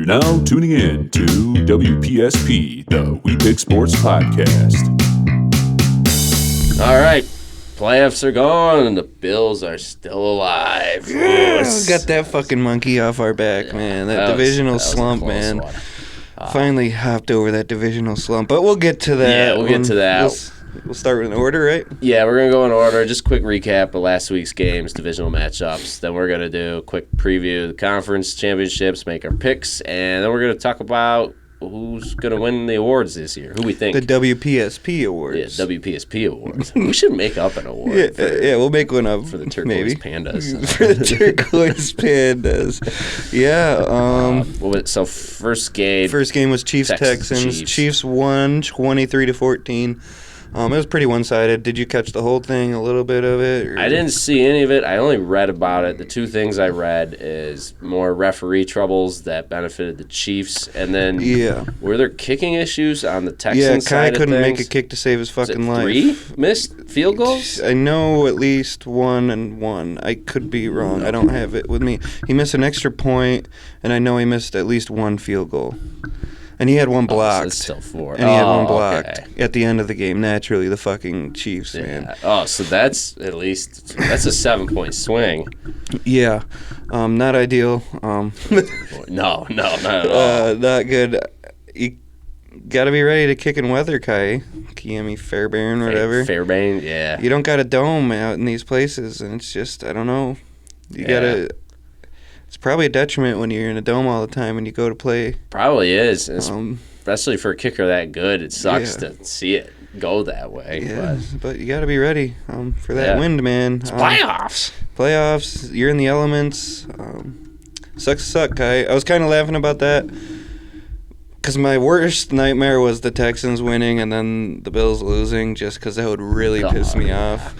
You're now tuning in to WPSP, the We Pick Sports Podcast. All right, playoffs are gone and the Bills are still alive. Yeah, we got that fucking monkey off our back, man. That divisional slump, man. Finally hopped over that divisional slump, but we'll get to that. Yeah, we'll get to that. We'll start with an order, right? Yeah, we're going to go in order. Just quick recap of last week's games, divisional matchups. Then we're going to do a quick preview of the conference championships, make our picks, and then we're going to talk about who's going to win the awards this year, who we think. The WPSP Awards. Yeah, WPSP Awards. We should make up an award. Yeah, we'll make one up. For the turquoise pandas. For the turquoise pandas. Yeah. So first game. First game was Chiefs-Texans. Chiefs won 23-14. It was pretty one-sided. Did you catch the whole thing, a little bit of it? Or? I didn't see any of it. I only read about it. The two things I read is more referee troubles that benefited the Chiefs, and then were there kicking issues on the Texans side of things? Yeah, Kai couldn't make a kick to save his fucking life. 3 missed field goals? I know at least one and one. I could be wrong. I don't have it with me. He missed an extra point, and I know he missed at least one field goal. And he had one blocked. So it's still 4. And he had one blocked at the end of the game. Naturally, the fucking Chiefs, man. Oh, so that's at least a 7-point swing. Yeah, not ideal. No, not at all. Not good. You got to be ready to kick in weather, Kai. Kiami Fairbairn, whatever. Fairbairn, yeah. You don't got a dome out in these places, and it's just, I don't know. You got to... It's probably a detriment when you're in a dome all the time and you go to play. Probably is, especially for a kicker that good. It sucks to see it go that way. Yeah, but you got to be ready for that wind, man. It's playoffs. Playoffs. You're in the elements. Sucks to suck, Kai. I was kind of laughing about that because my worst nightmare was the Texans winning and then the Bills losing, just because that would really piss me off.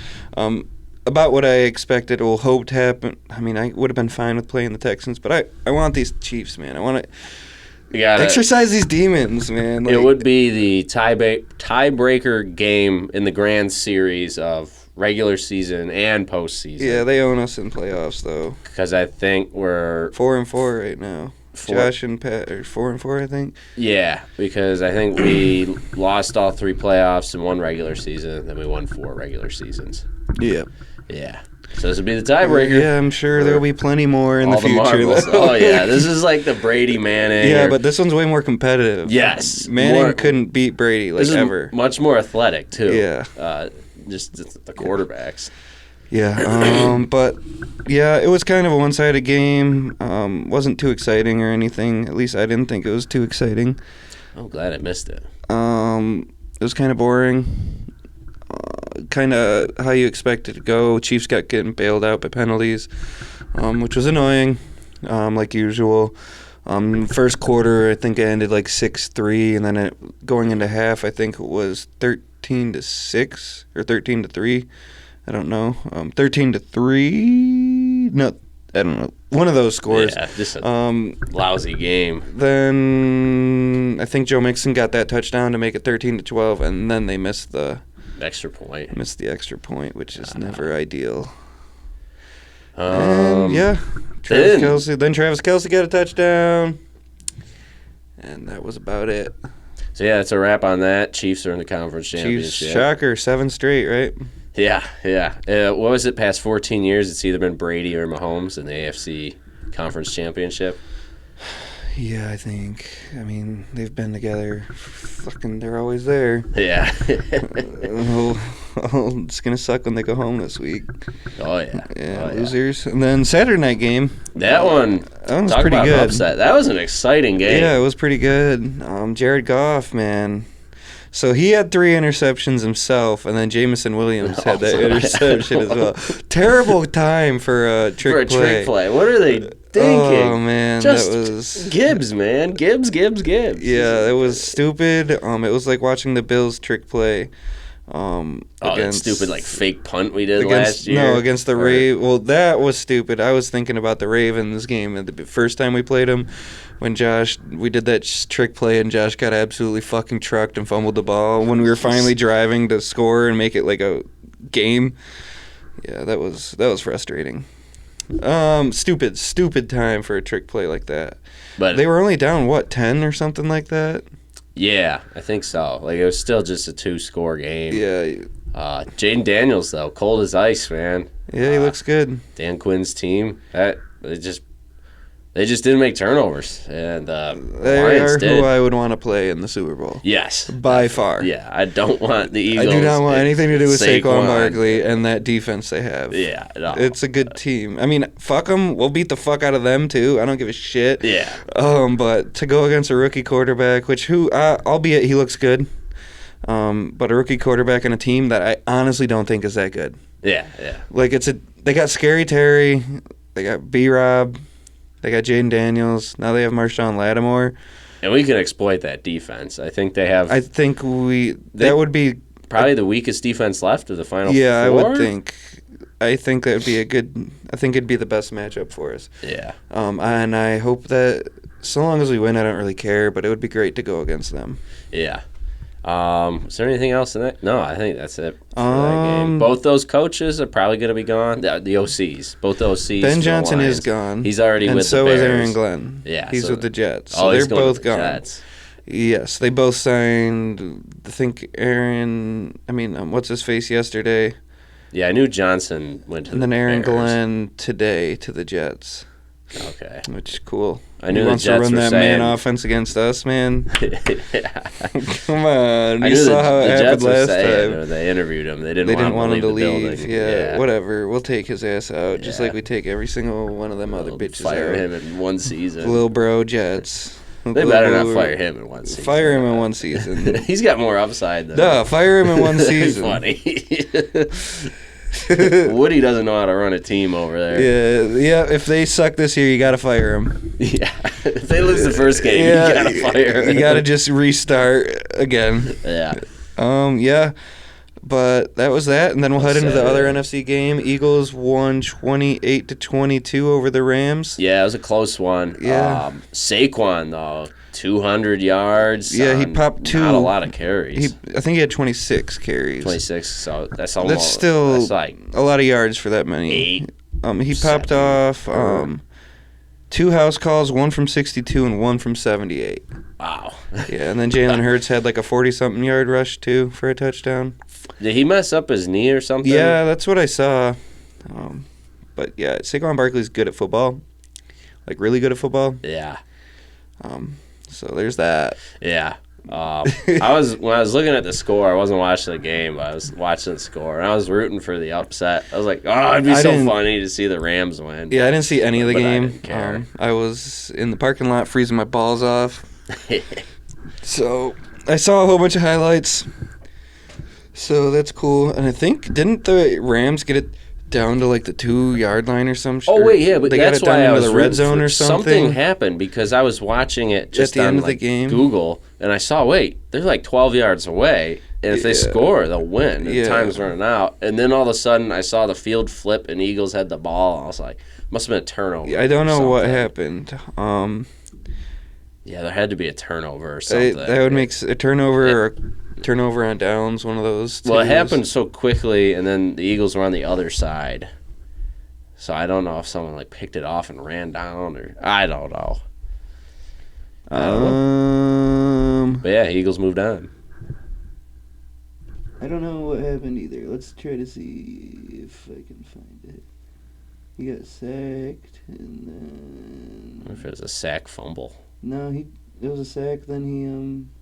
About what I expected or hoped happened. I mean, I would have been fine with playing the Texans, but I want these Chiefs, man. I want to exercise these demons, man. Like, it would be the tiebreaker game in the grand series of regular season and postseason. Yeah, they own us in playoffs, though. Because I think we're 4-4 right now. Josh and Pat are 4-4, I think. Yeah, because I think we lost all 3 playoffs in one regular season, then we won 4 regular seasons. Yeah. Yeah. So this would be the tiebreaker. Yeah, I'm sure there'll be plenty more in the future. Oh, yeah. This is like the Brady Manning. Yeah, but this one's way more competitive. Yes. Manning couldn't beat Brady, like, ever. Much more athletic, too. Yeah. Just the quarterbacks. Yeah. But, yeah, it was kind of a one-sided game. Wasn't too exciting or anything. At least I didn't think it was too exciting. I'm glad I missed it. It was kind of boring. Kind of how you expect it to go. Chiefs got getting bailed out by penalties, which was annoying, like usual. First quarter, I think it ended like 6-3, and then going into half, I think it was 13-6 or 13-3. I don't know. 13-3. No, I don't know. One of those scores. Yeah, just a lousy game. Then I think Joe Mixon got that touchdown to make it 13-12, and then they missed the extra point. Missed the extra point, which is never ideal. And Travis Kelce got a touchdown, and that was about it. So yeah, it's a wrap on that. Chiefs are in the conference championship. Chiefs, shocker, 7 straight, right? Yeah. What was it? Past 14 years, it's either been Brady or Mahomes in the AFC conference championship. Yeah, I think. I mean, they've been together. They're always there. Yeah. It's going to suck when they go home this week. Oh, yeah. Yeah, losers. And then Saturday night game. That one was pretty good. Upset. That was an exciting game. Yeah, it was pretty good. Jared Goff, man. So he had 3 interceptions himself, and then Jamison Williams had that interception as well. Terrible time for a trick play. What are they thinking? Oh, man. Just that was Gibbs, man. Gibbs. Yeah, it was stupid. It was like watching the Bills trick play. That stupid like fake punt we did last year. No, against the Ravens. Well, that was stupid. I was thinking about the Ravens game the first time we played them, when we did that trick play and Josh got absolutely fucking trucked and fumbled the ball when we were finally driving to score and make it like a game. Yeah, that was frustrating. Stupid time for a trick play like that. But They were only down, 10 or something like that? yeah, I think so. Like, it was still just a 2-score game. Yeah. Jaden Daniels, though, cold as ice, man. Yeah, he looks good. Dan Quinn's team, they just didn't make turnovers, and They Lions are did. who I would want to play in the Super Bowl. Yes, By far. yeah. I don't want the I Eagles. do not want anything to do with Saquon Saquon. Barkley and that defense they have. Yeah, no. It's a good team. I mean, fuck them. We'll beat the fuck out of them, too. I don't give a shit. Yeah. But to go against a rookie quarterback, albeit he looks good, but a rookie quarterback in a team that I honestly don't think is that good. Yeah. Like, they got Scary Terry, they got B-Rob, they got Jaden Daniels, now they have Marshawn Lattimore. And we can exploit that defense. I think they have I think that would be probably the weakest defense left of the final yeah, I four. would think. I think that would be I think it'd be the best matchup for us. Yeah. And I hope that so long as we win, I don't really care, but it would be great to go against them. Yeah. Is there anything else in that? No, I think that's it for that game. Both those coaches are probably going to be gone. The OCs. Both the OCs. Ben for the Johnson is Lions. gone. He's already and with so the Bears. is Aaron Glenn. Yeah. He's with the Jets. So he's they're going both with the gone. Jets. Yes, they both signed, I think what's his face yesterday? Yeah, I knew Johnson went to And the then Aaron Bears. Glenn today to the Jets. Okay. Which is cool. I knew he the wants Jets to run were that saying- man offense against us, man. Yeah. Come on. I You knew saw how it the happened Jets were last saying, time. or they interviewed him. They They didn't want him to the leave. building. Yeah, whatever. We'll take his ass out, just Yeah. like we take every single one of them other They'll bitches fire out. him in one season. Little bro Jets. They better not fire him in one season. Fire him in one season. He's got more upside than Duh, fire him in one That'd be season. funny. Woody doesn't know how to run a team over there. Yeah. If they suck this year, you gotta fire him. Yeah. If they lose the first game, you gotta fire him. You gotta just restart again. Yeah. Yeah. But that was that, and then we'll head into the other NFC game. Eagles won 28-22 over the Rams. Yeah, it was a close one. Yeah. Saquon though, 200 yards. Yeah, he popped two. Not a lot of carries. I think he had 26 carries. 26. So that's almost. That's still That's like a lot of yards for that many. 8. He popped 7. off 2 house calls, one from 62 and one from 78. Wow. Yeah, and then Jalen Hurts had like a 40-something yard rush too for a touchdown. Did he mess up his knee or something? Yeah, that's what I saw. But yeah, Saquon Barkley's good at football, like really good at football. Yeah. So there's that. Yeah. When I was looking at the score, I wasn't watching the game, but I was watching the score, and I was rooting for the upset. I was like, oh, it'd be so funny to see the Rams win. Yeah, I didn't see any of the But I game. didn't care. I was in the parking lot freezing my balls off. So I saw a whole bunch of highlights. So that's cool. And I think, didn't the Rams get it down to like the 2-yard line or some shit? Oh wait, yeah, but they that's got it down why I into was the red rooting zone for- or something. Something happened because I was watching it just the on end of the like, game? Google, and I saw they're like 12 yards away, and if they Yeah. score, they'll win. And Yeah. time's running out, and then all of a sudden I saw the field flip, and Eagles had the ball. And I was like, must have been a turnover. I don't know or what something. happened. Yeah, there had to be a turnover or something. That would make a turnover or turnover on downs, one of those. Well, it twos. happened so quickly, and then the Eagles were on the other side. So I don't know if someone like picked it off and ran down, or I don't know. But yeah, Eagles moved on. I don't know what happened either. Let's try to see if I can find it. He got sacked, and then What if it was a sack fumble? it was a sack. Then he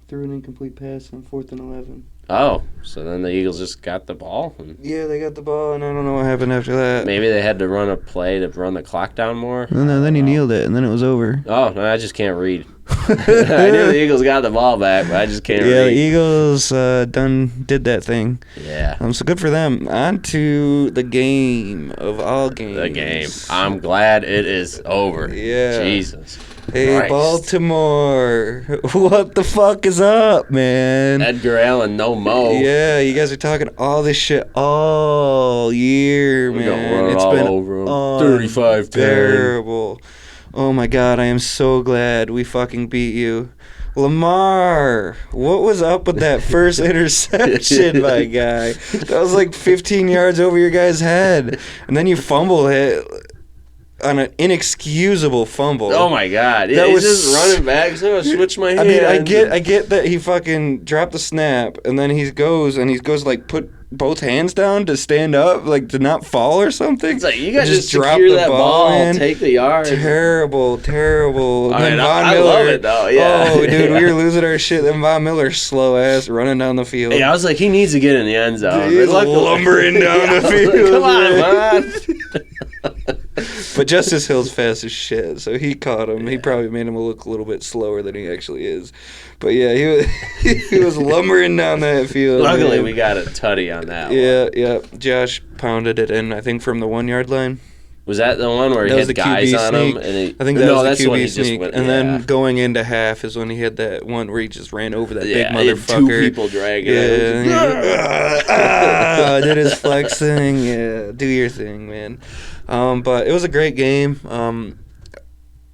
threw an incomplete pass on 4th and 11. Oh, so then the Eagles just got the ball, and Yeah, they got the ball, and I don't know what happened after that. maybe they had to run a play to run the clock down more. No, then he kneeled it, and then it was over. Oh no, I just can't read. I knew the Eagles got the ball back, but I just can't Yeah, the read. Eagles did that thing. Yeah, So good for them. On to the game of all games. the game. I'm glad it is over. Yeah. Jesus. Hey, Christ. Baltimore. What the fuck is up, man? Edgar Allan, no mo. Yeah, you guys are talking all this shit all year, We gonna man. run it It's all been over 'em. 35-10. terrible. Oh my god, I am so glad we fucking beat you. Lamar, what was up with that first interception, my guy? That was like 15 yards over your guy's head. And then you fumble it. on an inexcusable fumble. Oh my God! That He's was just running back. So I switch my hand. I mean, I get that he fucking dropped the snap and then he goes like put both hands down to stand up, like to not fall or something. It's like you got to just drop secure the that ball, in. take the yard. Terrible. And then Von I Miller. love it though. Yeah. Oh, dude, we were losing our shit. Then Von Miller, slow ass, running down the field. Yeah, I was like, he needs to get in the end zone. He's But luckily- lumbering down the field. Come on, man. But Justice Hill's fast as shit, so he caught him. He probably made him look a little bit slower than he actually is. But yeah, he was lumbering down that field. Luckily, man. we got a tutty on that Yeah. Josh pounded it in, I think, from the 1 yard line. Was that the one where he That was had the guys QB on sneak. him? And I think that was the when he QB just sneak. went- and yeah. then going into half is when he had that one where he just ran over that big he had motherfucker. 2 people dragging Yeah, did his flex thing. Yeah, do your thing, man. But it was a great game.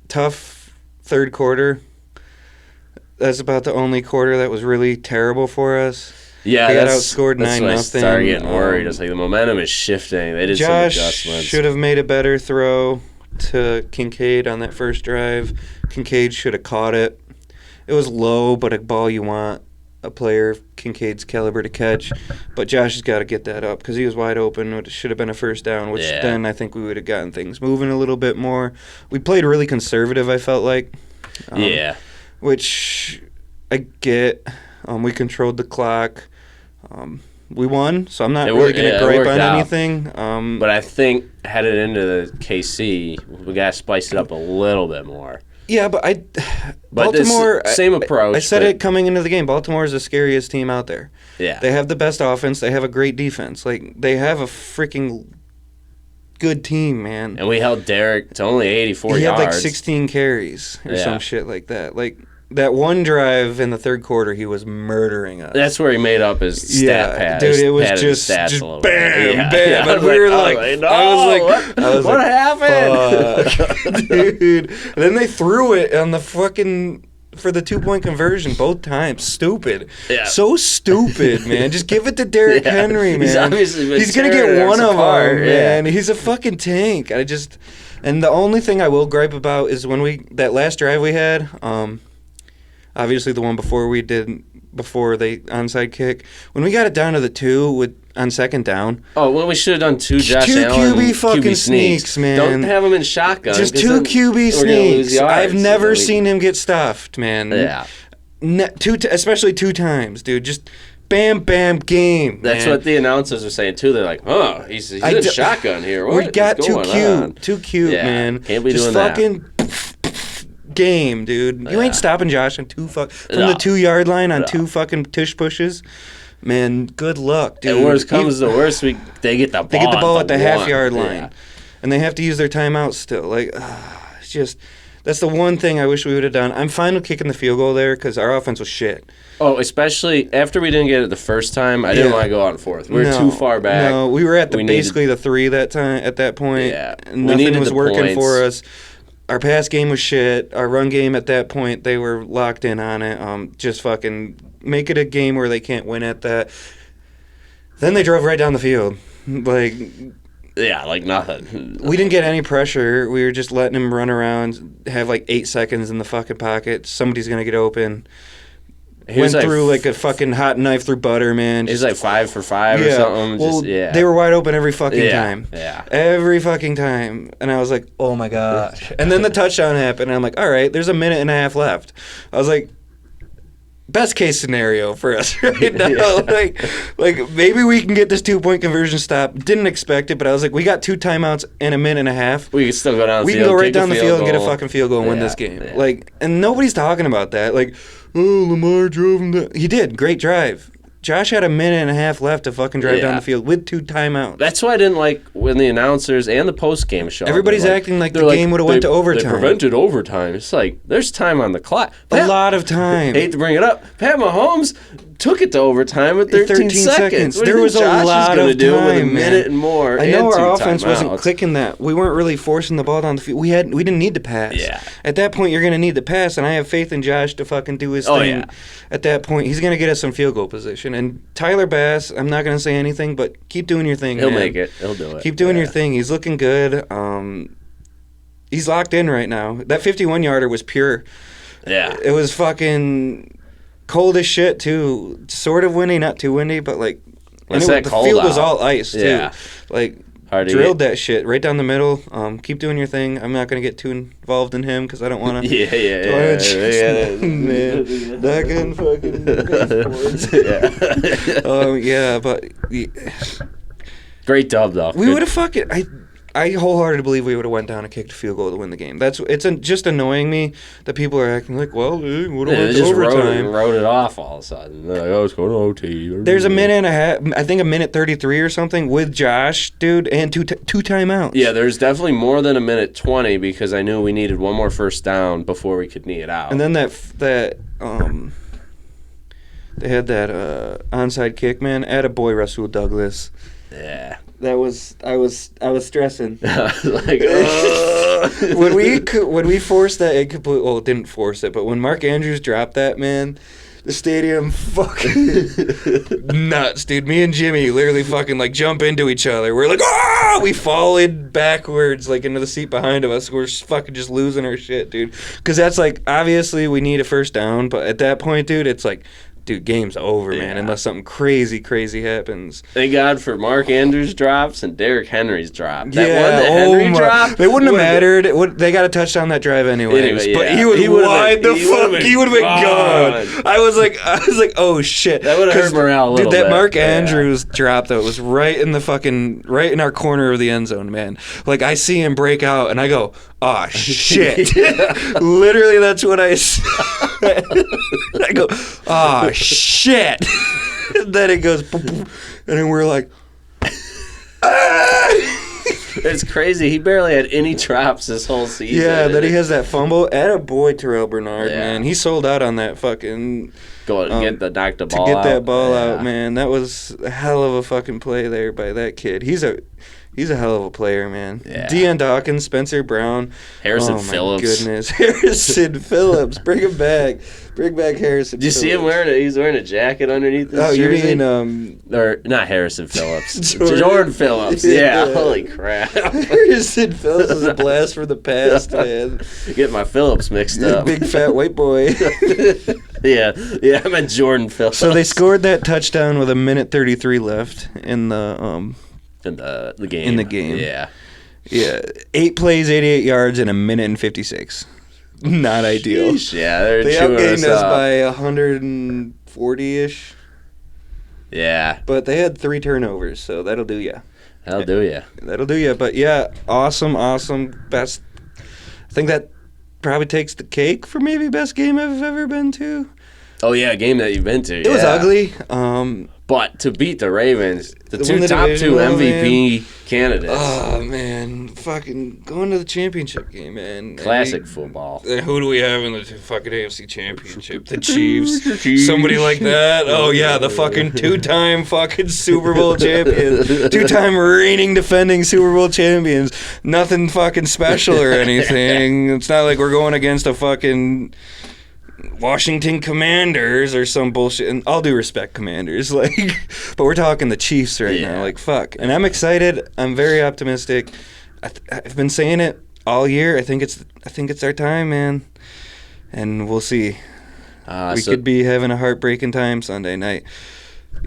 Tough third quarter. That's about the only quarter that was really terrible for us. Yeah, They got that's outscored that's when I 9-0. started getting worried. It's like the momentum is shifting. They did some Josh adjustments. should have made a better throw to Kincaid on that first drive. Kincaid should have caught it. It was low, but a ball you want a player of Kincaid's caliber to catch. But Josh has got to get that up because he was wide open. It should have been a first down, which Yeah. then I think we would have gotten things moving a little bit more. We played really conservative, I felt like. Yeah. Which I get. We controlled the clock. We won, so I'm not It really worked- going to yeah, it gripe worked on out. anything. But I think headed into the KC, we got to spice it up a little bit more. Yeah, but But this Baltimore, same approach. I said but- it coming into the game. Baltimore is the scariest team out there. Yeah. They have the best offense. They have a great defense. Like, they have a freaking good team, man. And we held Derek to only 84 He had yards. like 16 carries or Yeah. some shit like that. Like, that one drive in the third quarter, he was murdering us. That's where he made up his stat pad. dude, it was padded his just stats a little bam, bit. Yeah, bam. yeah. And we were like, I was what like, happened? fuck, dude. And then they threw it on the fucking for the 2-point conversion both times. Stupid. Yeah. So stupid, man. Just give it to Derrick Yeah. Henry, man. He's obviously been He's gonna tearing get us one of apart, them, yeah. man. He's a fucking tank. And the only thing I will gripe about is when that last drive we had, obviously the one before they onside kick, when we got it down to the 2 on second down. Oh, well, we should have done 2 Josh Two Allen QB fucking QB sneaks, man. Don't have him in shotgun. Just 'cause 2 then QB we're gonna lose sneaks. yards, I've and never then we- seen him get stuffed, man. Yeah. Especially 2 times, dude. Just bam, bam, game. That's man. what the announcers are saying too. They're like, "Oh, he's in shotgun here. What We got is too going cute. on?" Too cute, Yeah, man. can't be just doing that. fucking game, dude. You Yeah. ain't stopping Josh on from No. the 2 yard line on No. 2 fucking tush pushes. Man, good luck, dude. And worst comes to worst, they get the ball. They get the ball at the half 1. yard line, Yeah. and they have to use their timeout still. Like, it's just that's the one thing I wish we would have done. I'm fine with kicking the field goal there because our offense was shit. Oh, especially after we didn't get it the first time, I didn't Yeah. want to go on 4th. We were too far back. No, we were at We needed- basically the 3 that time. At that point, Yeah. We nothing needed was the working points. for us. Our pass game was shit. Our run game at that point, they were locked in on it. Just fucking make it a game where they can't win at that. Then they drove right down the field. Like, Yeah, like nothing. we didn't get any pressure. We were just letting him run around, have like 8 seconds in the fucking pocket. Somebody's going to get open. He was Went through like a fucking hot knife through butter, man. He's like 5 for 5 or something. Well, Just, they were wide open every fucking Yeah, time. yeah. Every fucking time. And I was like, oh my gosh. And then the touchdown happened, and I'm like, all right, there's a minute and a half left. I was like, best case scenario for us right now. Yeah. Like maybe we can get this 2-point conversion stop. Didn't expect it, but I was like, we got 2 timeouts in a minute and a half. We can still go down the We field. can go right kick down the field and get a goal. fucking field goal and win Yeah, this game. yeah. Like, and nobody's talking about that. Like, oh, Lamar drove him down. He did. Great drive. Josh had a minute and a half left to fucking drive down Yeah. the field with 2 timeouts. That's why I didn't like when the announcers and the post-game show. Everybody's they're acting like the they're game would've went to overtime. They prevented overtime. It's like, there's time on the clock. A lot of time. Hate to bring it up. Pat Mahomes took it to overtime with 13 seconds. What do you There think was a Josh lot is gonna of do with a time, minute man. and more? I know and our 2 offense wasn't timeouts. clicking that. We weren't really forcing the ball down the field. We didn't need to pass. Yeah. At that point, you're going to need to pass, and I have faith in Josh to fucking do his Oh, thing. yeah. At that point, he's going to get us some field goal position. And Tyler Bass, I'm not going to say anything, but keep doing your thing, He'll man. make it. He'll do it. Keep doing Yeah. your thing. He's looking good. he's locked in right now. That 51-yarder was pure. Yeah. It was fucking cold as shit, too. Sort of windy, not too windy, but, like... It's and that the cold field was out. all ice, too. Yeah. Like, Hard to drilled get. that shit right down the middle. Keep doing your thing. I'm not going to get too involved in him because I don't want to... Yeah. Man. Not getting fucking... yeah, but... Great dub, though. We would have fucking... I wholeheartedly believe we would have went down and kicked a field goal to win the game. Just annoying me that people are acting like, well, we would have went to overtime. Wrote it off all of a sudden. They're like, oh, it's going to OT. There's a minute and a half, I think a minute 33 or something with Josh, dude, and two timeouts. Yeah, there's definitely more than a minute 20 because I knew we needed one more first down before we could knee it out. And then they had that onside kick, man. Attaboy, Russell Douglas. Yeah. I was stressing. Like, when we forced that incomplete, well, didn't force it, but when Mark Andrews dropped that, man, the stadium fucking nuts, dude. Me and Jimmy literally fucking like jump into each other. We're like, ah! We followed backwards like into the seat behind of us. We're fucking just losing our shit, dude. Because that's like, obviously we need a first down, but at that point, dude, it's like, dude, game's over, man, unless something crazy happens. Thank God for Mark Andrews' drops and Derrick Henry's drop. Henry drop, they wouldn't have mattered. They got a touchdown that drive anyways. Anyway, but yeah. he was wide the he fuck. He would have been gone. gone. I was like, oh shit. That would have hurt morale a little bit. Dude, that bit. Mark Andrews drop though was right in our corner of the end zone, man. Like I see him break out, and I go, oh shit. Literally, that's what I said. I go, oh shit. Then it goes, boop, boop, and then we're like, It's crazy. He barely had any drops this whole season. yeah, that he has that fumble. Attaboy, Terrell Bernard, Yeah. man. He sold out on that fucking... Go knock the ball to get out. that ball Yeah. out, man. That was a hell of a fucking play there by that kid. He's a hell of a player, man. Yeah. Deion Dawkins, Spencer Brown. Harrison oh, Phillips. My goodness. Harrison Phillips. Bring him back. Bring back Harrison Did you see him Phillips. he's wearing a jacket underneath his Oh, jersey? you mean... Or not Harrison Phillips. Jordan. Jordan Phillips. Yeah. Yeah. Holy crap. Harrison Phillips is a blast from the past, man. Get my Phillips mixed up. Big fat white boy. Yeah, I meant Jordan Phillips. So they scored that touchdown with a minute 33 left in the game. in the game. Yeah. 8 plays, 88 yards, in a minute and 56. Not ideal. Sheesh, yeah, they're They chewing outgained us up. by 140-ish, Yeah, but they had 3 turnovers, so that'll do ya. that'll do ya. That'll do ya. But yeah, awesome. Best. I think that probably takes the cake for maybe best game I've ever been to. Oh yeah, a game that you've been to. It was ugly. But to beat the Ravens, the To win the top division, two oh, MVP candidates. Oh man, fucking going to the championship game, man. Classic football. Who do we have in the fucking AFC Championship? The Chiefs. Somebody like that. Oh yeah, the fucking 2-time fucking Super Bowl champions. 2-time reigning defending Super Bowl champions. Nothing fucking special or anything. It's not like we're going against a fucking Washington Commanders or some bullshit. And all due respect, Commanders, like, but we're talking the Chiefs right now. Like, fuck. And I'm excited. I'm very optimistic. I've been saying it all year. I think it's our time, man. And we'll see. We could be having a heartbreaking time Sunday night.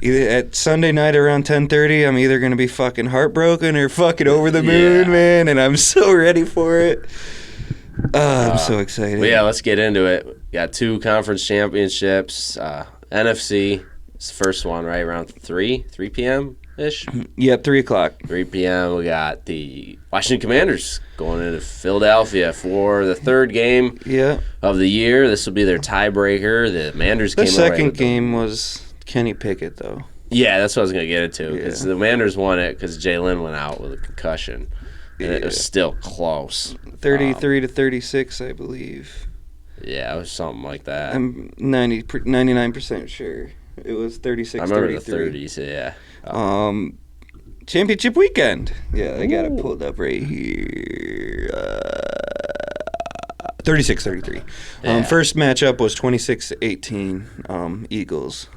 Either at Sunday night around 10:30, I'm either gonna be fucking heartbroken or fucking over the moon, man. And I'm so ready for it. I'm so excited. Well, yeah, let's get into it. Got 2 conference championships. NFC, it's the first one, right? Around 3 p.m.-ish? Yeah, 3 o'clock. 3 p.m. We got the Washington Commanders going into Philadelphia for the 3rd game of the year. This will be their tiebreaker. The Commanders came The away second with game was Kenny Pickett, though. Yeah, that's what I was going to get into. Because the Commanders won it because Jalen went out with a concussion. And it was still close. 33 to 36, I believe. Yeah, it was something like that. I'm 99% sure. It was 36-33. I remember the 30s, yeah. Championship weekend. Yeah, I got it pulled up right here. 36-33. First matchup was 26-18, Eagles.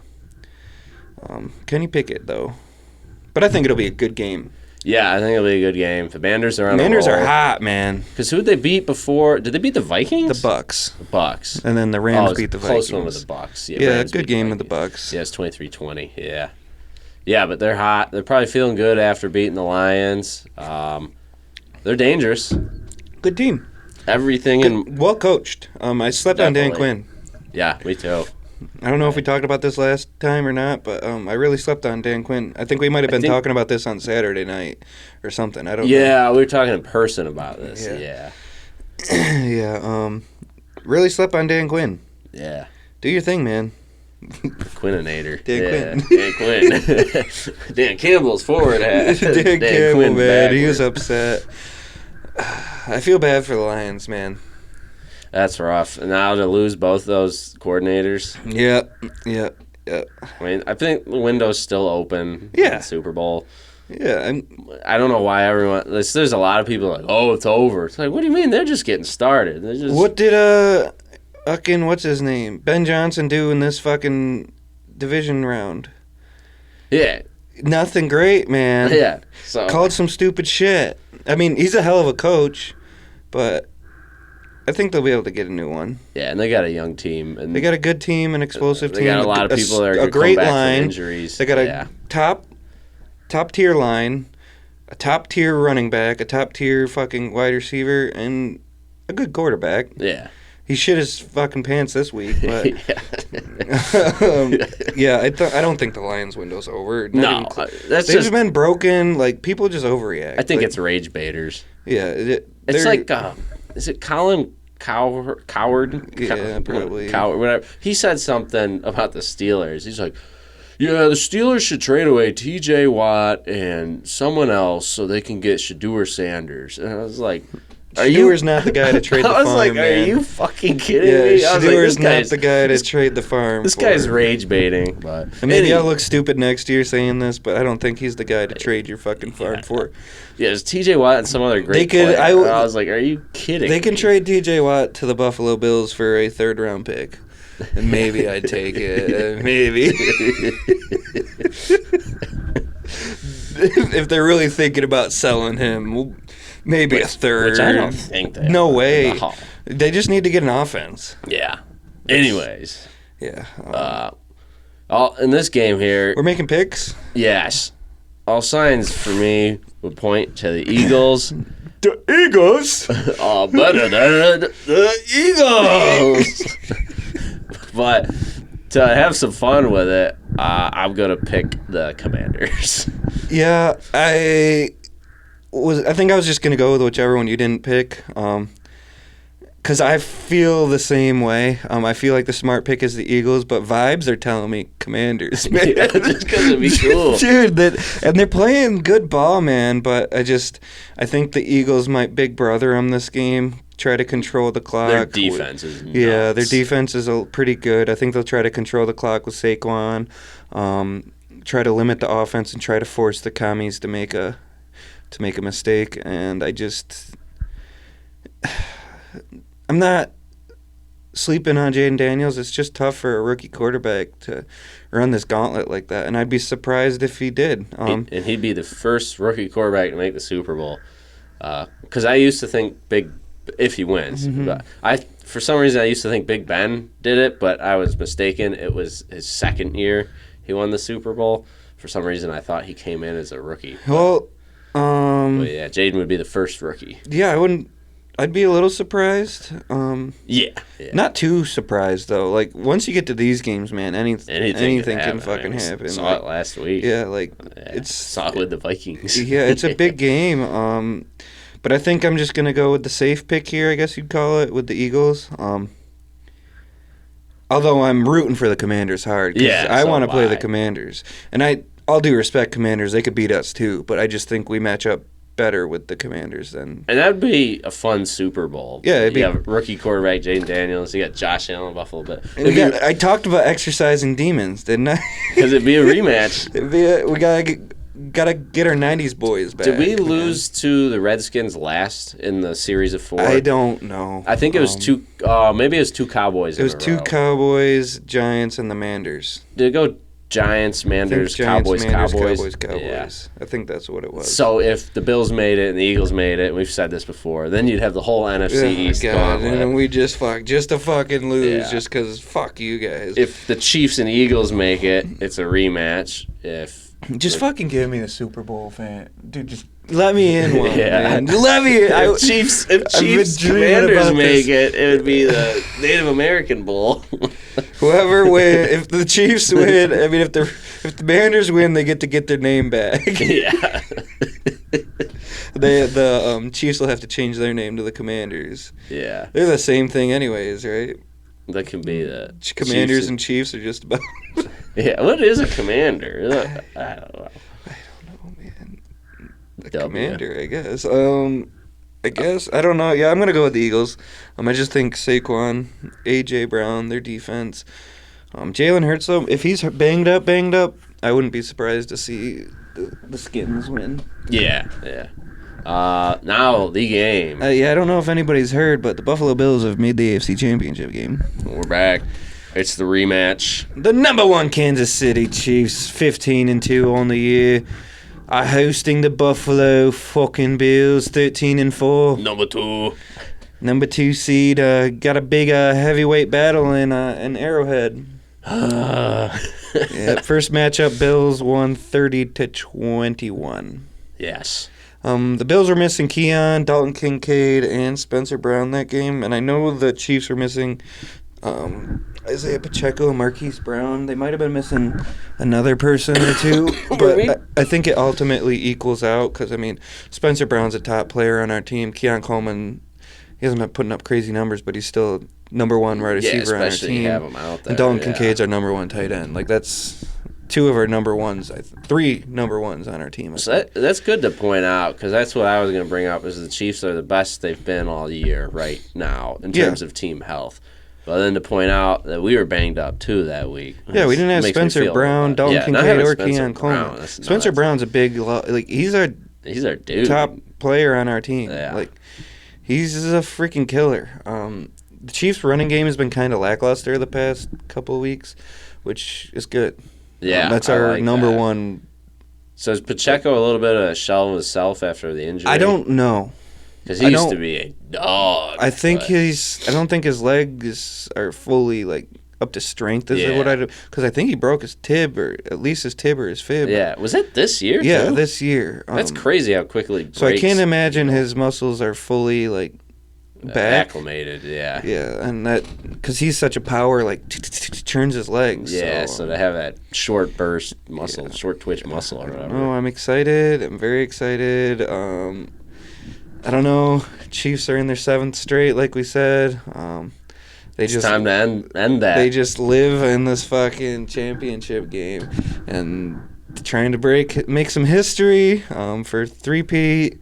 Kenny Pickett, though. But I think it'll be a good game. Yeah, I think it'll be a good game. The Commanders are on Commanders a roll. are hot, man. Because who did they beat before? Did they beat the Vikings? The Bucks. The Bucks. And then the Rams beat the Vikings. Close one with the Bucks. Yeah, Rams good beat game the with the Bucks. Yeah, it's 23-20. Yeah. Yeah, but they're hot. They're probably feeling good after beating the Lions. They're dangerous. Good team. Everything in Well coached. I slept on Dan Quinn. Yeah, me too. I don't know if we talked about this last time or not, but I really slept on Dan Quinn. I think we might have been talking about this on Saturday night or something. I don't know. Yeah, we were talking in person about this. Yeah. Yeah. Really slept on Dan Quinn. Yeah. Do your thing, man. Quinninator. Dan Quinn. Dan Quinn. Dan Campbell's forward hat. Dan Campbell, Quinn man. He was backward. upset. I feel bad for the Lions, man. That's rough. And now to lose both those coordinators. Yeah. I mean, I think the window's still open. Yeah. In the Super Bowl. Yeah. I don't know why everyone. There's a lot of people like, oh, it's over. It's like, what do you mean? They're just getting started. They're just. What did fucking what's his name? Ben Johnson do in this fucking division round? Yeah. Nothing great, man. Yeah. So Called some stupid shit. I mean, he's a hell of a coach, but I think they'll be able to get a new one. Yeah, and they got a young team, and They got a good team, an explosive team. They got a lot of people that are a gonna great come back line. from injuries. They got a top tier line, a top tier running back, a top tier fucking wide receiver, and a good quarterback. Yeah. He shit his fucking pants this week, but Yeah. I don't think the Lions window's over. No, that's They've just. been broken. Like, people just overreact. I think like, it's rage baiters. yeah. It's they're- like, is it Colin Coward? Yeah, probably. Coward, whatever. He said something about the Steelers. He's like, yeah, the Steelers should trade away T.J. Watt and someone else so they can get Shedeur Sanders. And I was like, Shedeur's not the guy to trade the I was farm, like, man. are you fucking kidding Yeah, me? I was like, Shedeur's this not guy's the guy to trade the farm. This for. guy's rage baiting, but And maybe I'll look stupid next year saying this, but I don't think he's the guy to trade your fucking farm for. Yeah, there's T.J. Watt and some other great They could- player. I was like, are you kidding? They can me? trade T.J. Watt to the Buffalo Bills for a third-round pick. And maybe I'd take it. Maybe. If they're really thinking about selling him, maybe a third. Which I don't think they No are. way. No. They just need to get an offense. Yeah. Anyways, Yeah. all in this game here, We're making picks. yes, all signs for me would point to the Eagles. The Eagles. Oh, better than the Eagles. But to have some fun with it, I'm gonna pick the Commanders. Yeah, I think I was just gonna go with whichever one you didn't pick. Because I feel the same way. I feel like the smart pick is the Eagles, but vibes are telling me Commanders, man. Yeah, just because it'd be cool. Dude, and they're playing good ball, man, but I think the Eagles might big brother them this game, try to control the clock. Their defense is nuts. Yeah, their defense is pretty good. I think they'll try to control the clock with Saquon, try to limit the offense and try to force the commies to make a mistake, and I'm not sleeping on Jaden Daniels. It's just tough for a rookie quarterback to run this gauntlet like that, and I'd be surprised if he did. And he'd be the first rookie quarterback to make the Super Bowl. Because I used to think if he wins. Mm-hmm. But for some reason, I used to think Big Ben did it, but I was mistaken. It was his second year he won the Super Bowl. For some reason, I thought he came in as a rookie. Well, But yeah, Jaden would be the first rookie. yeah, I'd be a little surprised. Yeah. Not too surprised though. Like, once you get to these games, man, anything can happen. fucking I mean, happen. Saw Like, it last week. yeah, like Yeah, saw it with the Vikings. yeah, it's a big game. But I think I'm just gonna go with the safe pick here, I guess you'd call it, with the Eagles. Although I'm rooting for the Commanders hard, 'cause Yeah, I so want to play am the I. Commanders, and all due respect, Commanders, they could beat us too, but I just think we match up better with the Commanders than. And that'd be a fun Super Bowl. Yeah, it'd be- You have rookie quarterback Jaden Daniels. You got Josh Allen, Buffalo Bill. I talked about exercising demons, didn't I? Because it'd be a rematch. We gotta get our '90s boys back. Did we man. lose to the Redskins last in the series of 4? I don't know. I think it was maybe it was 2 Cowboys. It was in a two row. Cowboys, Giants, and the Manders. Did it go Giants, Manders, Cowboys. Yeah. I think that's what it was. So if the Bills made it and the Eagles made it, and we've said this before, then you'd have the whole NFC East gauntlet. And we just to fucking lose, Yeah. just because fuck you guys. If the Chiefs and Eagles make it, it's a rematch. Just fucking give me the Super Bowl, fan. Dude, just let me in one. Yeah. Man. Let me in. If Chiefs Commanders make it, it would be the Native American Bowl. Whoever win, if the Chiefs win, I mean, if the Commanders win, they get to get their name back. Yeah. The Chiefs will have to change their name to the Commanders. Yeah. They're the same thing, anyways, right? That can be the Commanders and Chiefs are just about. Yeah. What is a commander? I don't know. Oh man, the W. Commander, I guess. I don't know. Yeah, I'm gonna go with the Eagles. I just think Saquon, AJ Brown, their defense. Jalen Hurts, though, if he's banged up, I wouldn't be surprised to see the Skins win. Yeah. Now the game. I don't know if anybody's heard, but the Buffalo Bills have made the AFC Championship game. We're back. It's the rematch. The number one Kansas City Chiefs, 15-2 on the year, are hosting the Buffalo fucking Bills, 13-4. Number 2 seed. Got a big heavyweight battle in Arrowhead. Yeah, first matchup, Bills won 30-21. Yes. The Bills were missing Keon, Dalton Kincaid, and Spencer Brown that game, and I know the Chiefs were missing Isaiah Pacheco and Marquise Brown. They might have been missing another person or two, but I think it ultimately equals out because, I mean, Spencer Brown's a top player on our team. Keon Coleman, he hasn't been putting up crazy numbers, but he's still number one wide receiver on our especially team. have him out there. And Dalton Kincaid's our number one tight end. Like, that's two of our number ones, three number ones on our team. So that's good to point out because that's what I was going to bring up is the Chiefs are the best they've been all year right now in terms of team health. But then to point out that we were banged up too that week. Yeah, we didn't have Spencer Brown, Dalton Kincaid, or Keon Coleman. Spencer Brown's a big, he's our dude, top player on our team. Yeah. Like, he's a freaking killer. The Chiefs' running game has been kind of lackluster the past couple of weeks, which is good. Yeah, that's our number one. So is Pacheco a little bit of a shell of himself after the injury? I don't know. Because he used to be a dog. I think I don't think his legs are fully up to strength. Is what I do? Because I think he broke his tib, or at least his tib or his fib. Yeah, was it this year? Yeah, too? this year. That's crazy how quickly. It breaks, so I can't imagine his muscles are fully back. Acclimated. Yeah. Yeah, and that because he's such a power, turns his legs. Yeah, so to have that short burst muscle, short twitch muscle, or whatever. Oh, I'm excited. I'm very excited. I don't know. Chiefs are in their 7th straight, like we said. It's time to end that. They just live in this fucking championship game and trying to make some history for three-peat.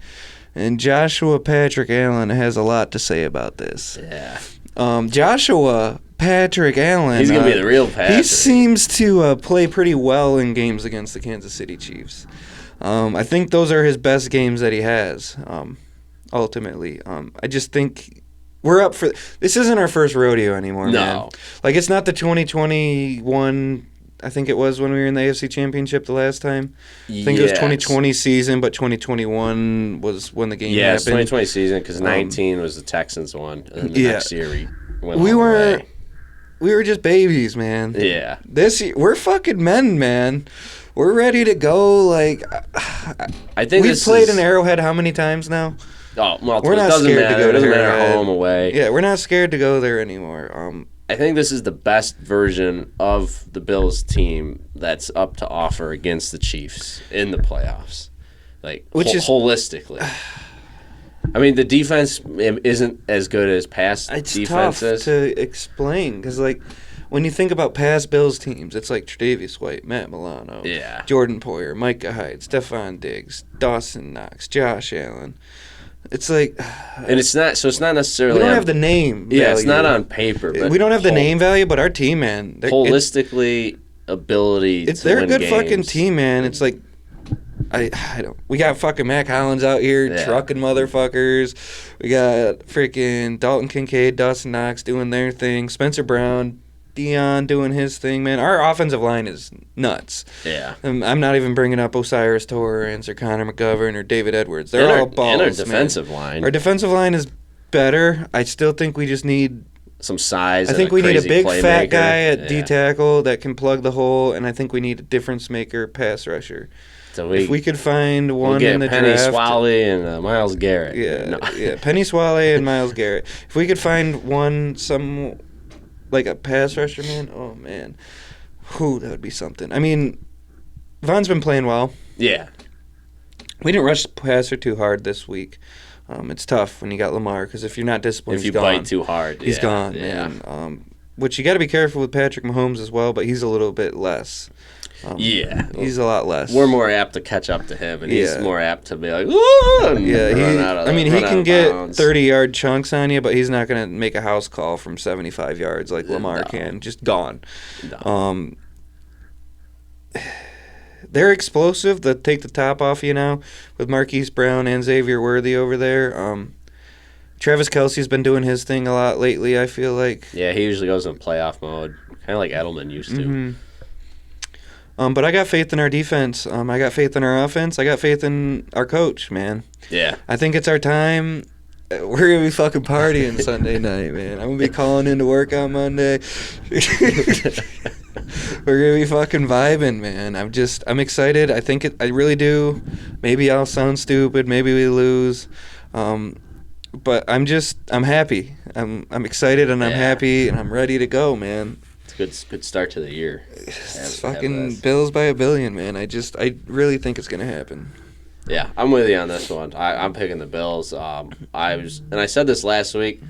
And Joshua Patrick Allen has a lot to say about this. Yeah. Joshua Patrick Allen. He's going to be the real Patrick. He seems to play pretty well in games against the Kansas City Chiefs. I think those are his best games that he has. Ultimately, I just think we're up for this. Isn't our first rodeo anymore, man. It's not the 2021. I think it was when we were in the AFC Championship the last time. I think it was 2020 season, but 2021 was when the game happened. Yeah, it's 2020 season because 19 was the Texans one, and then the next year we were just babies, man. Yeah, this year we're fucking men, man. We're ready to go. I think we've played in Arrowhead how many times now? Oh, well, we're not scared to go to Arrowhead. Home, away. Yeah, we're not scared to go there anymore. I think this is the best version of the Bills team that's up to offer against the Chiefs in the playoffs. Holistically. I mean, the defense isn't as good as past defenses. It's tough to explain because, when you think about past Bills teams, it's like Tre'Davious White, Matt Milano, Jordan Poyer, Micah Hyde, Stephon Diggs, Dawson Knox, Josh Allen. It's and it's not necessarily. We don't have the name. Yeah, value. It's not on paper. But we don't have the name value, but our team, man, holistically, ability. They're a good games. Fucking team, man. It's I don't. We got fucking Mac Hollins out here trucking motherfuckers. We got freaking Dalton Kincaid, Dawson Knox doing their thing. Spencer Brown Dion doing his thing, man. Our offensive line is nuts. Yeah. I'm not even bringing up Osiris Torrance or Connor McGovern or David Edwards. They're all balls, And our man. defensive line. Our defensive line is better. I still think we just need some size. I think we need a big fat guy at yeah. D tackle that can plug the hole, and I think we need a difference maker pass rusher. So if we could find one we'll get in the Penny draft, Swally and Miles Garrett. yeah, Penny Swally and Miles Garrett. If we could find some like a pass rusher, man, oh man, that would be something. I mean, Von's been playing well. Yeah, we didn't rush the passer too hard this week. It's tough when you got Lamar because if you're not disciplined, if you he's gone. bite too hard, he's gone, man. Which you got to be careful with Patrick Mahomes as well, but he's a little bit less. He's a lot less. We're more apt to catch up to him, and he's more apt to be like, he can get 30-yard chunks on you, but he's not going to make a house call from 75 yards like Lamar can. Just gone. No. They're explosive. They take the top off you now with Marquise Brown and Xavier Worthy over there. Travis Kelce's been doing his thing a lot lately, I feel like. Yeah, he usually goes in playoff mode, kind of like Edelman used to. Mm-hmm. But I got faith in our defense. I got faith in our offense. I got faith in our coach, man. Yeah. I think it's our time. We're going to be fucking partying Sunday night, man. I'm going to be calling into work on Monday. We're going to be fucking vibing, man. I'm excited. I really do. Maybe I'll sound stupid. Maybe we lose. But I'm happy. I'm excited and I'm happy and I'm ready to go, man. It's a good start to the year. It's fucking Bills by a billion, man. I really think it's going to happen. Yeah, I'm with you on this one. I'm picking the Bills. I said this last week.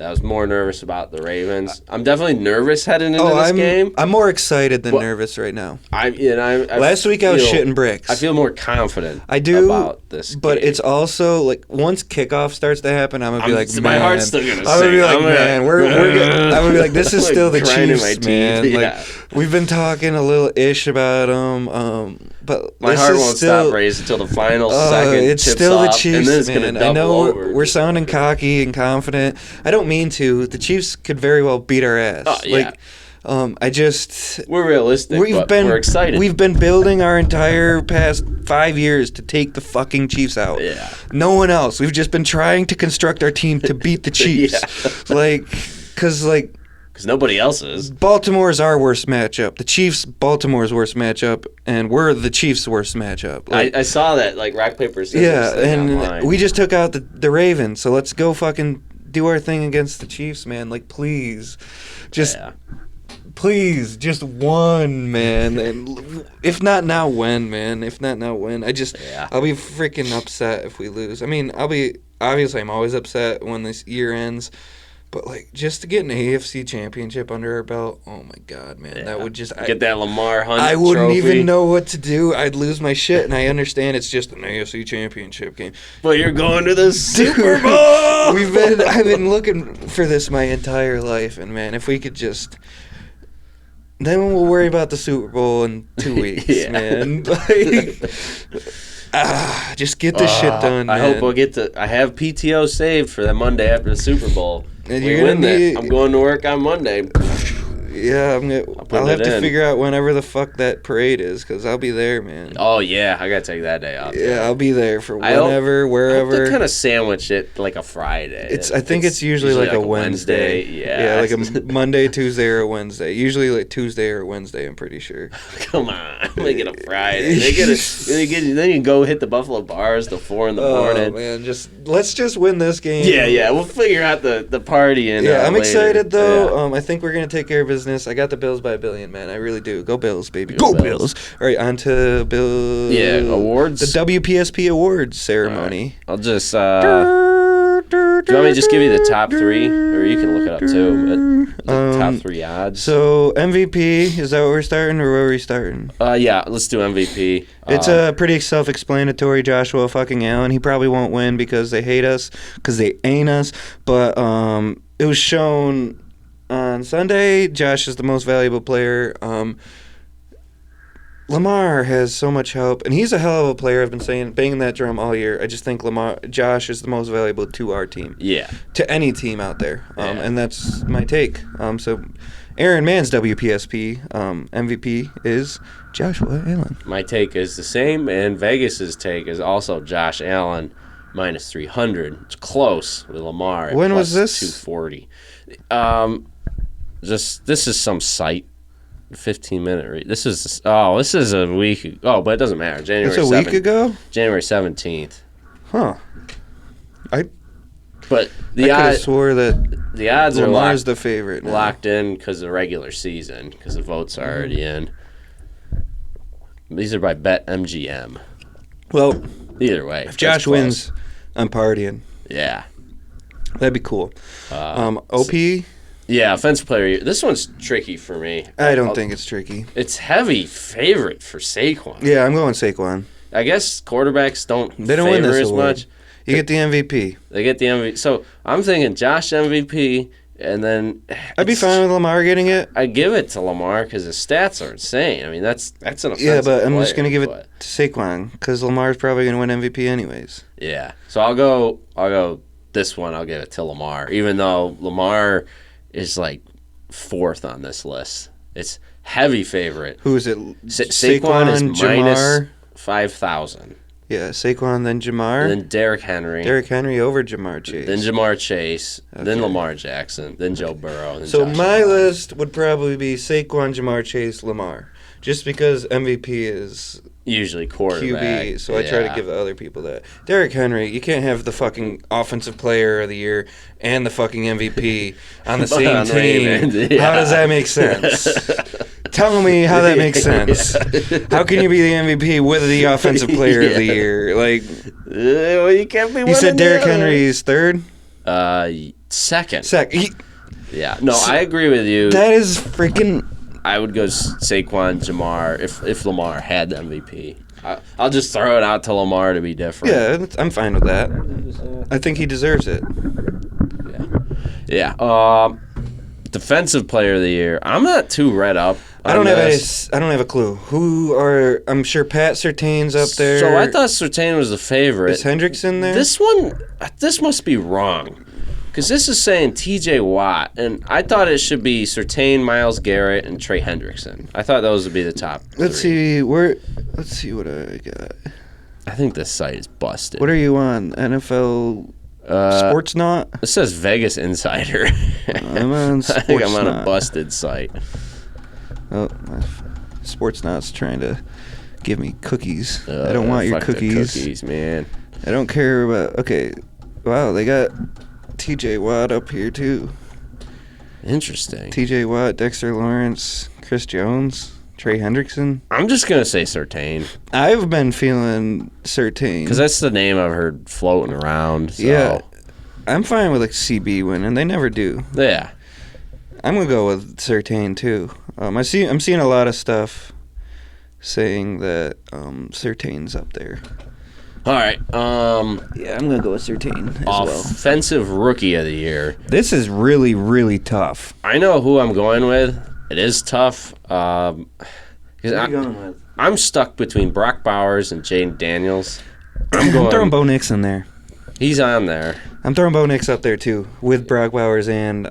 I was more nervous about the Ravens. I'm definitely nervous heading into this game. I'm more excited than nervous right now. Last week I was shitting bricks. I feel more confident. I do about this game. But it's also like once kickoff starts to happen, I'm gonna be like, man. My heart's still gonna. I'm gonna be like, man, I'm gonna be like, this is still the Chiefs, man. Yeah. Like we've been talking a little ish about them, but my heart won't stop racing until the final second. It's tips still off, the Chiefs, and then it's man. gonna I know over. we're sounding cocky and confident. I don't mean to. The Chiefs could very well beat our ass. Oh, yeah. We're realistic. We're excited. We've been building our entire past 5 years to take the fucking Chiefs out. Yeah. No one else. We've just been trying to construct our team to beat the Chiefs. Because nobody else is. Baltimore is our worst matchup. The Chiefs, Baltimore's worst matchup, and we're the Chiefs' worst matchup. I saw that, rock, paper, scissors. Yeah, and online. we just took out the Ravens, so let's go fucking do our thing against the Chiefs, man. Please. Please, just one, man. And if not now, when, man? If not now, when? I'll be freaking upset if we lose. I mean, I'm always upset when this year ends. But, just to get an AFC championship under our belt, oh, my God, man. That would just... Get that Lamar Hunt I wouldn't trophy. even know what to do. I'd lose my shit, and I understand it's just an AFC championship game. But you're going to the Super Bowl! I've been looking for this my entire life, and, man, if we could just... Then we'll worry about the Super Bowl in 2 weeks, man. Just get this shit done, man. I hope we'll get to... I have PTO saved for that Monday after the Super Bowl. And you're gonna need... I'm going to work on Monday. Yeah, I'll have to figure out whenever the fuck that parade is, because I'll be there, man. Oh, yeah. I got to take that day off. Yeah, I'll be there for whenever, wherever. I hope to kind of sandwich it like a Friday. I think it's usually like a Wednesday. Yeah. Yeah, like a Monday, Tuesday, or a Wednesday. Usually like Tuesday or Wednesday, I'm pretty sure. Come on. Make it a Friday. Then you go hit the Buffalo Bars till 4 in the morning. Oh, man. Let's just win this game. Yeah. We'll figure out the party. Yeah, I'm excited, though. Yeah. I think we're going to take care of business. I got the Bills by a billion, man. I really do. Go Bills, baby. Go Bills. All right, on to Bills. Yeah, awards. The WPSP awards ceremony. Right. I'll just... do you want me to just give you the top 3? Or you can look it up, too. The top 3 odds. So, MVP, is that what we're starting, or where are we starting? Yeah, let's do MVP. It's pretty self-explanatory. Joshua fucking Allen. He probably won't win because they hate us, because they ain't us. But it was shown... on Sunday, Josh is the most valuable player. Lamar has so much help, and he's a hell of a player. I've been banging that drum all year. I just think Josh is the most valuable to our team. Yeah. To any team out there. And that's my take. Aaron Mann's WPSP MVP is Joshua Allen. My take is the same, and Vegas's take is also Josh Allen minus 300. It's close with Lamar. At When was plus this? 240. This is some site. 15-minute read. This is a week. Oh, but it doesn't matter. January. It's a week ago. January 17th. Huh. But I could have swore that the odds Lamar's are the favorite. Now. locked in because of regular season, because the votes are already in. These are by BetMGM. Well, Either way, if Josh wins, I'm partying. Yeah. That'd be cool. OP. Yeah, offensive player. This one's tricky for me. I don't think it's tricky. It's heavy favorite for Saquon. Yeah, I'm going Saquon. I guess quarterbacks don't They don't win favor this as award. much. You get the MVP. They get the MVP. So I'm thinking Josh MVP, and then I'd be fine with Lamar getting it. I give it to Lamar because his stats are insane. I mean, that's an offensive Yeah, but I'm just player, gonna give it but- to Saquon because Lamar's probably gonna win MVP anyways. Yeah. So I'll go this one. I'll give it to Lamar, even though Lamar is like fourth on this list. It's heavy favorite. Who is it? Saquon is minus Jamar. 5,000. Yeah, Saquon, then Jamar. Then Derrick Henry. Derrick Henry over Jamar Chase. Then Jamar Chase. Then Okay. Lamar Jackson. Then Joe Burrow. Then So Josh my Allen. list would probably be Saquon, Jamar Chase, Lamar. Just because MVP is Usually quarterback. QB, so I try to give the other people that. Derrick Henry, you can't have the fucking offensive player of the year and the fucking MVP on the same On team. Ravens, yeah. How does that make sense? Tell me how that makes sense. How can you be the MVP with the offensive player of the year? Like, Well, you can't be. you said winning the Derrick other. Henry is third? Second. Yeah. No, I agree with you. That is freaking. I would go Saquon, Jamar if Lamar had the MVP. I'll just throw it out to Lamar to be different. Yeah, I'm fine with that. I think he deserves it. Yeah. Defensive player of the year. I'm not too read up. I don't have this. I don't have a clue. Who are? I'm sure Pat Surtain's up there. So I thought Surtain was the favorite. Is Hendrickson there? This must be wrong. Because this is saying T.J. Watt, and I thought it should be Surtain, Myles Garrett, and Trey Hendrickson. I thought those would be the top Let's three. see where. Let's see what I got. I think this site is busted. What are you on? NFL Sports Not? It says Vegas Insider. I'm on I think I'm on a Sportsnot. busted site. Oh, Sports Not's trying to give me cookies. I don't want your Fuck the cookies. man. I don't care about. Okay, wow, they got T.J. Watt up here too. Interesting. T.J. Watt, Dexter Lawrence, Chris Jones, Trey Hendrickson. I'm just going to say Surtain. I've been feeling Surtain. Because that's the name I've heard floating around. So. Yeah, I'm fine with like CB winning. They never do. Yeah. I'm gonna go with Surtain too. I'm seeing a lot of stuff saying that Surtain's up there. All right. Yeah, I'm gonna go with Surtain as well. Offensive Rookie of the Year. This is really, really tough. I know who I'm going with. It is tough. going with? I'm stuck between Brock Bowers and Jaden Daniels. I'm throwing Bo Nix in there. He's on there. I'm throwing Bo Nix up there too, with Brock Bowers and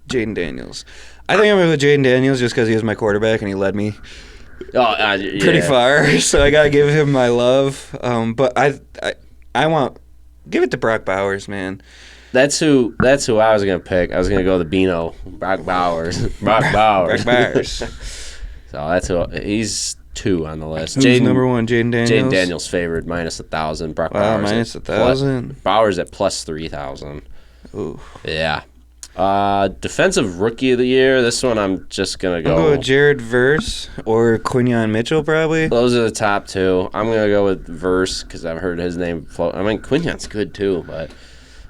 Jaden Daniels. I think I'm going with Jaden Daniels just because he was my quarterback and he led me pretty far. So I gotta give him my love. But I want give it to Brock Bowers, man. That's who I was gonna pick. I was gonna go the Beano, Brock Bowers. Brock Bowers. Brock Bowers. So that's who he's 2 on the list. Who's number 1? Jaden Daniels. Jaden Daniels favored minus 1,000. Brock Wow, Bowers minus at 1,000. Bowers at plus 3,000. Ooh. Yeah. Defensive Rookie of the Year. This one I'm just gonna I'll go. go with Jared Verse or Quinyon Mitchell probably. Those are the top 2. I'm gonna go with Verse because I've heard his name float. I mean Quinyon's good too, but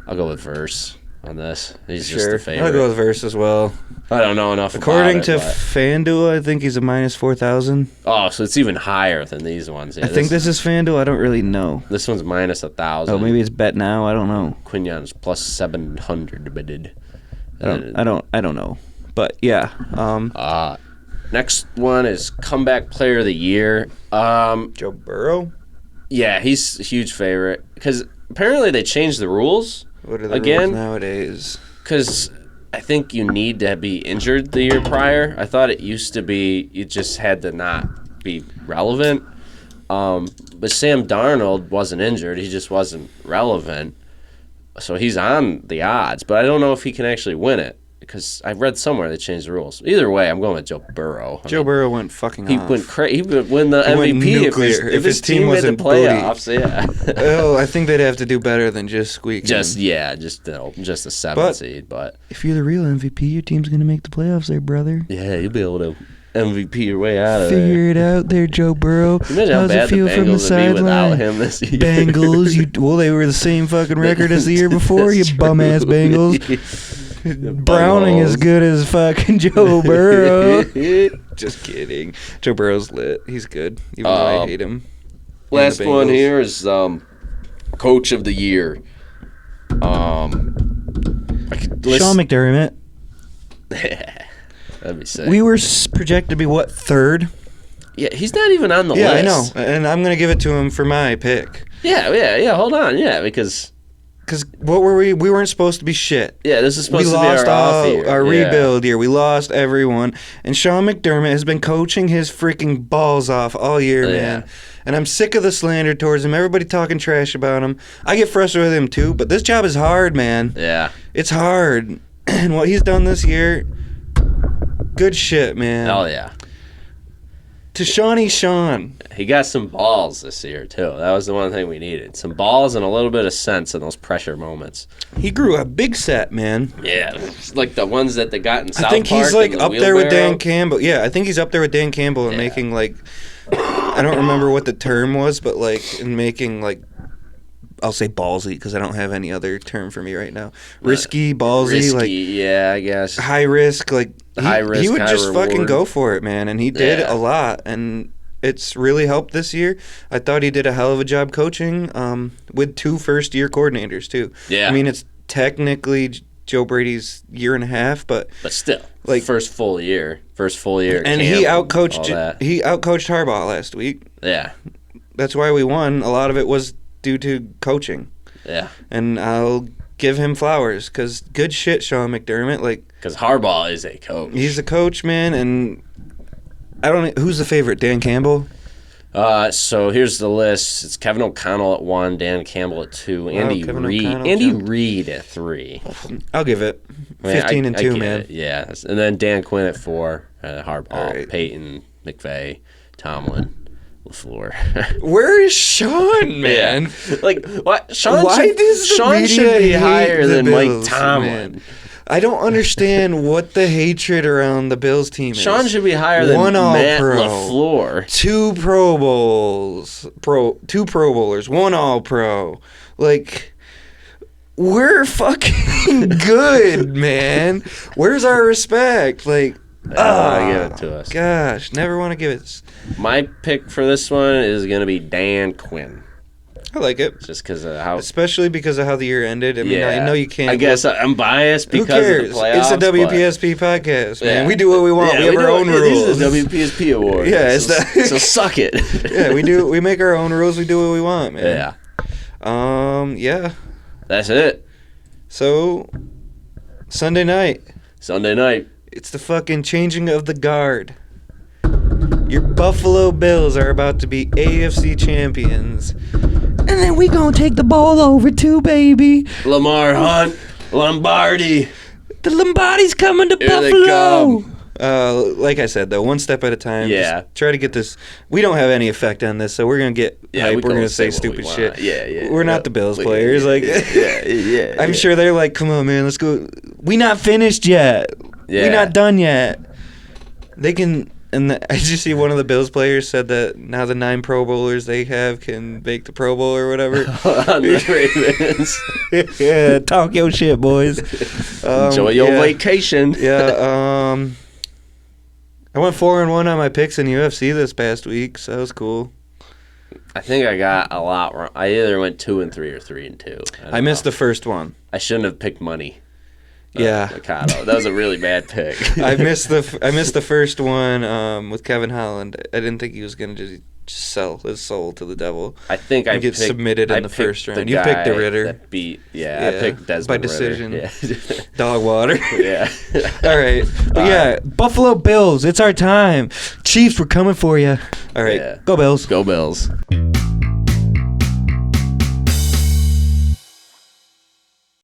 I'll go with Verse on this. He's just the favorite. I'll go with Verse as well. I don't know enough. According about to it, but- FanDuel, I think he's a minus 4,000. Oh, so it's even higher than these ones. Yeah, I think this is FanDuel. I don't really know. This one's minus 1,000. Oh, maybe it's bet now. I don't know. Quinyon's plus 700 bidded. I don't know. But yeah. Next one is Comeback Player of the Year. Joe Burrow. Yeah, he's a huge favorite because apparently they changed the rules What are the again rules nowadays? because I think you need to be injured the year prior. I thought it used to be you just had to not be relevant. But Sam Darnold wasn't injured. He just wasn't relevant. So he's on the odds. But I don't know if he can actually win it because I read somewhere they changed the rules. Either way, I'm going with Joe Burrow. Burrow went fucking he off. Went crazy. He would win the He went MVP nuclear. if his team was made in the playoffs. Yeah. Oh, I think they'd have to do better than just squeak. Just a 7 seed. But if you're the real MVP, your team's gonna make the playoffs, there, brother. yeah, you'll be able to MVP your way out of there. Figure it out, there, Joe Burrow. Imagine how How's bad it feel the from the Bengals would be without sideline? him this year. Bengals, well, they were the same fucking record as the year before. You That's bum ass true. Bengals. Browning is good as fucking Joe Burrow. Just kidding. Joe Burrow's lit. He's good, even though I hate him. Last And the one Bengals. here is Coach of the Year. I could list- Sean McDermott. That'd be sick. We were projected to be what, third? Yeah, he's not even on the Yeah, I list. know, and I'm gonna give it to him for my pick. Yeah. Hold on, because Because what were we? We weren't supposed to be shit. yeah, this is supposed We to be lost our off year. our Yeah. rebuild year. We lost everyone. And Sean McDermott has been coaching his freaking balls off all year, Yeah. man. And I'm sick of the slander towards him. Everybody talking trash about him. I get frustrated with him too, but this job is hard, man. Yeah, It's hard. And what he's done this year, good shit, man. oh yeah. To Shawnee Sean. He got some balls this year too. That was the one thing we needed. Some balls and a little bit of sense in those pressure moments. He grew a big set, man. Yeah, it's like the ones that they got in South I think Park. he's like and the up there with wheelbarrow. Dan Campbell. Yeah, I think he's up there with Dan Campbell in Yeah. making like, I don't remember what the term was, but like in making like, I'll say ballsy because I don't have any other term for me right now. Risky, ballsy, Risky, like yeah, I guess. high risk. Like High risk, he would high just fucking reward. go for it, man, and he did Yeah. a lot, and it's really helped this year. I thought he did a hell of a job coaching with 2 first-year coordinators too. Yeah. I mean it's technically Joe Brady's year and a half, but still, like- first full year. and he all outcoached that. he outcoached Harbaugh last week. Yeah, That's why we won. A lot of it was due to coaching, yeah. and I'll give him flowers because good shit, Sean McDermott. Like Because Harbaugh is a coach. he's a coach, man, and I don't. Who's the favorite? Dan Campbell. So here's the list. It's Kevin O'Connell at 1, Dan Campbell at 2, Andy Kevin Reid. O'Connell, Andy too. Reid at 3. I'll give it I mean, 15 and I 2, get man. it, yeah, and then Dan Quinn at 4, Harbaugh, All right. Peyton, McVay, Tomlin, LaFleur. Where is Sean, man? Yeah. Like what? Sean Why should, does the Sean media should be hate higher the than Bills, Mike Tomlin. man? I don't understand what the hatred around the Bills team is. Sean should be higher than One Matt All-Pro. LaFleur. 2 Pro Bowls, 2 Pro Bowlers, 1 All-Pro. Like, we're fucking good, man. Where's our respect? Like, Give it to us. Gosh, never want to give it. My pick for this one is going to be Dan Quinn, I like it, just because of how. especially because of how the year ended. I mean, I know you can't. I guess I'm biased Who because cares? of the playoffs. It's a but- WPSP podcast, man. Yeah. We do what we want. Yeah, we have our do own it. rules. These are the WPSP awards. Yeah, it's so, the- so suck it. Yeah, we do. We make our own rules. We do what we want, man. Yeah, Yeah. that's it. So, Sunday night, Sunday night. it's the fucking changing of the guard. Your Buffalo Bills are about to be AFC champions. And then we gonna take the ball over too, baby. Lamar Hunt, Lombardi. The Lombardi's coming to Here they Buffalo. come. Like I said, though, one step at a time. Yeah. Just try to get this. We don't have any effect on this, so we're gonna get hype. We're can gonna say what we stupid want. shit. Yeah. We're not the Bills players. Like, yeah. I'm sure they're like, come on, man, let's go. We not finished yet. Yeah. We not done yet. They can. And I just see one of the Bills players said that now the 9 Pro Bowlers they have can make the Pro Bowl or whatever. On the Ravens. Yeah, talk your shit, boys. Enjoy your vacation. Yeah. I went 4-1 on my picks in UFC this past week, so that was cool. I think I got a lot wrong. I either went 2 and 3 or 3 and 2. I missed the first one. I shouldn't have picked money. Yeah. Mikado. That was a really bad pick. I missed the first one with Kevin Holland. I didn't think he was gonna just just sell his soul to the devil. I think I get picked, submitted in I the picked first round. the You picked the guy Ritter. That beat, I Yeah, picked Desmond by Ritter. decision. Yeah. Dog water. Yeah. All right. But yeah. Buffalo Bills, it's our time. Chiefs, we're coming for you. All right. Yeah. Go Bills. Go Bills.